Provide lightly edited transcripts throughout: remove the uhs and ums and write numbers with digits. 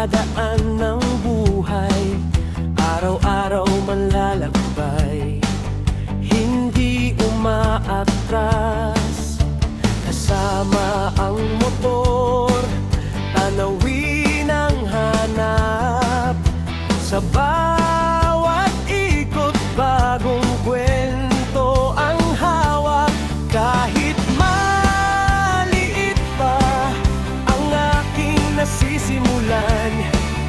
dinadaan ng buhay, araw-araw manlalakbay, hindi umaatras. Kasama ang motor, tanawin ang hanap, sa bawat ikot bagong kwento ang hawak. Kahit maliit pa ang aking nasisimulan,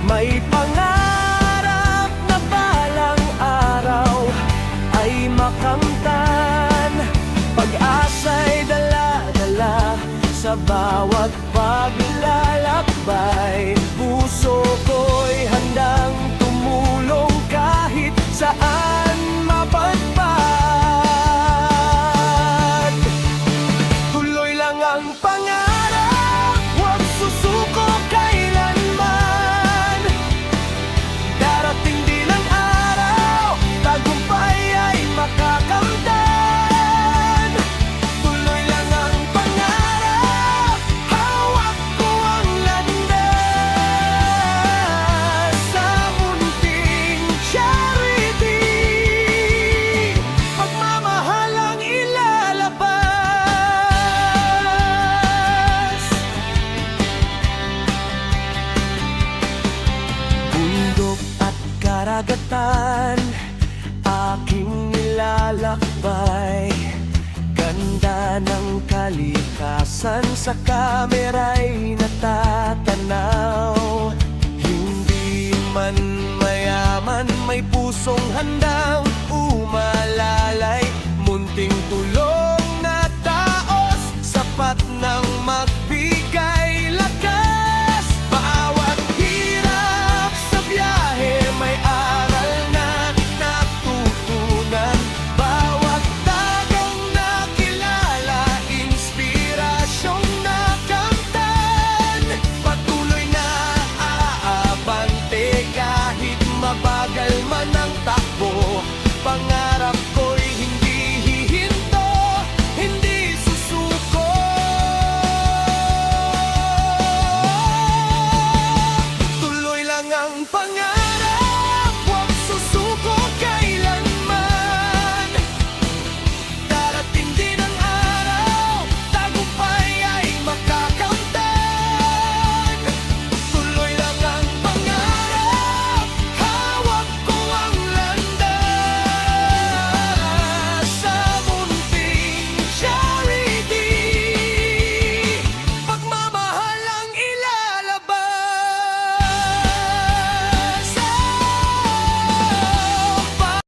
may pangarap na balang araw ay makamtan. Pag-asa'y dala-dala sa bawat paglalakbay, puso ko'y handang tumulong kahit saan mapadpad. Tuloy lang ang pangarap, huwag susuko kailanman. Darating din ang araw, tagumpay ay makakamtan. Tuloy lang ang pangarap, hawak ko ang landas. Sa munting charity, pagmamahal ang ilalabas. Bundok at karagatan, aking nilalakbay. Ganda ng kalikasan, sa kamera'y natatanaw. Hindi man mayaman, may pusong handang umalalay. Munting tulog